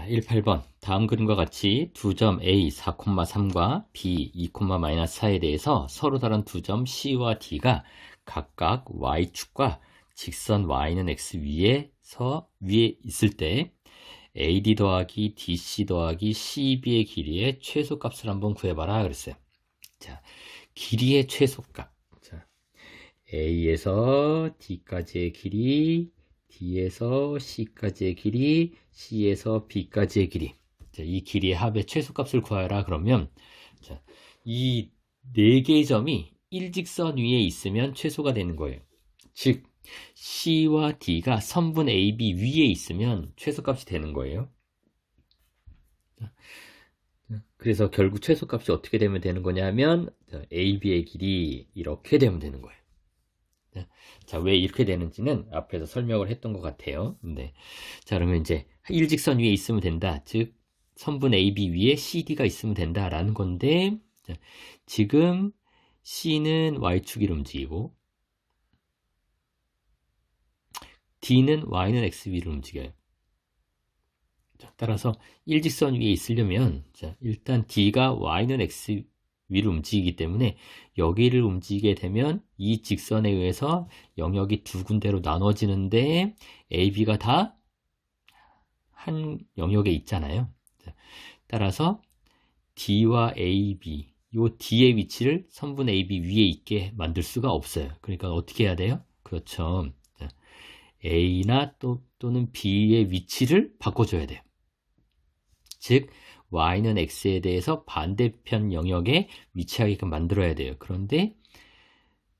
18번. 다음 그림과 같이 두 점 A 4,3과 B 2,-4에 대해서 서로 다른 두 점 C와 D가 각각 Y축과 직선 Y는 X 위에 있을 때 AD 더하기 DC 더하기 CB의 길이의 최소값을 한번 구해봐라 그랬어요. 자, 길이의 최소값. 자, A에서 D까지의 길이, D에서 C까지의 길이, C에서 B까지의 길이. 자, 이 길이의 합의 최소값을 구하라 그러면, 자, 이 네 개의 점이 일직선 위에 있으면 최소가 되는 거예요. 즉, C와 D가 선분 AB 위에 있으면 최소값이 되는 거예요. 그래서 결국 최소값이 어떻게 되면 되는 거냐 하면 AB의 길이 이렇게 되면 되는 거예요. 자, 왜 이렇게 되는지는 앞에서 설명을 했던 것 같아요. 네. 자, 그러면 이제 일직선 위에 있으면 된다. 즉, 선분 AB 위에 CD가 있으면 된다라는 건데, 자, 지금 C는 Y축으로 움직이고, D는 Y는 X 위로 움직여요. 자, 따라서 일직선 위에 있으려면, 자, 일단 D가 Y는 X 위로 움직이기 때문에 여기를 움직이게 되면 이 직선에 의해서 영역이 두 군데로 나눠지는데 AB가 다 한 영역에 있잖아요. 따라서 D와 AB, 요 D의 위치를 선분 AB 위에 있게 만들 수가 없어요. 그러니까 어떻게 해야 돼요? 그렇죠. A나 또는 B의 위치를 바꿔줘야 돼요. 즉 Y는 X에 대해서 반대편 영역에 위치하게끔 만들어야 돼요. 그런데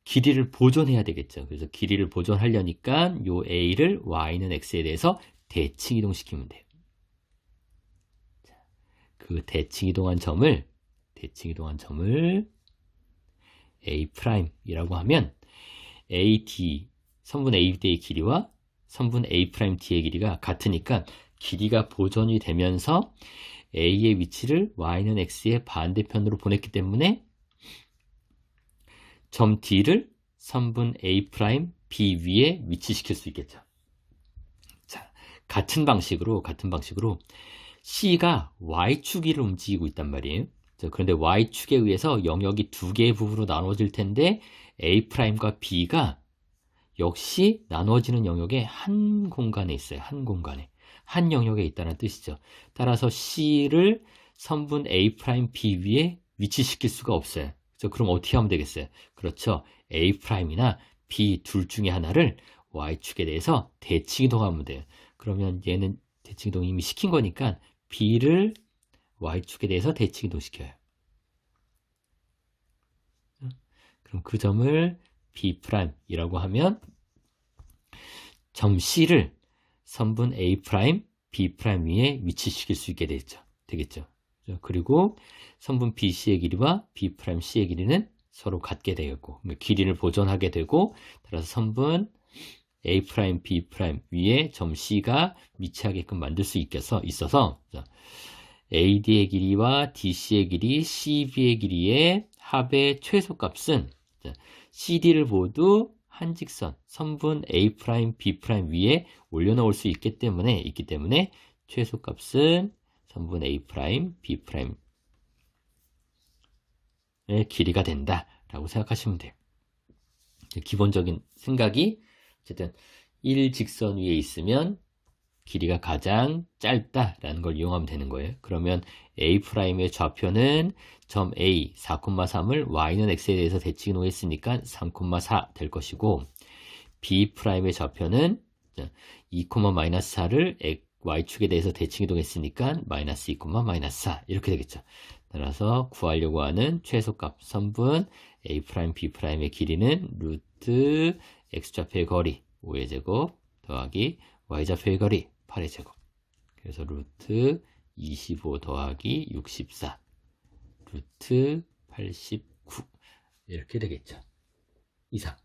길이를 보존해야 되겠죠. 그래서 길이를 보존하려니까 요 A를 Y는 X에 대해서 대칭 이동시키면 돼요. 그 대칭 이동한 점을 A'이라고 하면 AD, 선분 AD의 길이와 선분 A'D의 길이가 같으니까 길이가 보존이 되면서 A의 위치를 Y는 X의 반대편으로 보냈기 때문에 점 D를 선분 A', B 위에 위치시킬 수 있겠죠. 자, 같은 방식으로 C가 Y축으로 움직이고 있단 말이에요. 자, 그런데 Y축에 의해서 영역이 두 개의 부분으로 나눠질 텐데 A'과 B가 역시 나눠지는 영역의 한 공간에 있어요. 한 영역에 있다는 뜻이죠. 따라서 C를 선분 A', B 위에 위치시킬 수가 없어요. 그래서 그럼 어떻게 하면 되겠어요? 그렇죠. A'이나 B 둘 중에 하나를 Y축에 대해서 대칭 이동하면 돼요. 그러면 얘는 대칭 이동 이미 시킨 거니까 B를 Y축에 대해서 대칭 이동시켜요. 그럼 그 점을 B'이라고 하면 점 C를 선분 A', B' 위에 위치시킬 수 있게 되겠죠. 그리고 선분 BC의 길이와 B'C의 길이는 서로 같게 되겠고 길이를 보존하게 되고 따라서 선분 A', B' 위에 점 C가 위치하게끔 만들 수 있어서 AD의 길이와 DC의 길이, CB의 길이의 합의 최소값은 CD를 모두 한 직선, 선분 A', B' 위에 올려놓을 수 있기 때문에 최소값은 선분 A', B'의 길이가 된다라고 생각하시면 돼요. 기본적인 생각이 어쨌든 일직선 위에 있으면 길이가 가장 짧다라는 걸 이용하면 되는 거예요. 그러면 A'의 좌표는 점 A 4,3을 Y는 X에 대해서 대칭 이동했으니까 3,4 될 것이고 B'의 좌표는 2,-4를 Y축에 대해서 대칭 이동했으니까 마이너스 2,-4 이렇게 되겠죠. 따라서 구하려고 하는 최소값 선분 A', B'의 길이는 루트 X좌표의 거리 5의 제곱 더하기 Y좌표의 거리 8의 제곱. 그래서 루트 25 더하기 64 루트 89 이렇게 되겠죠. 이상.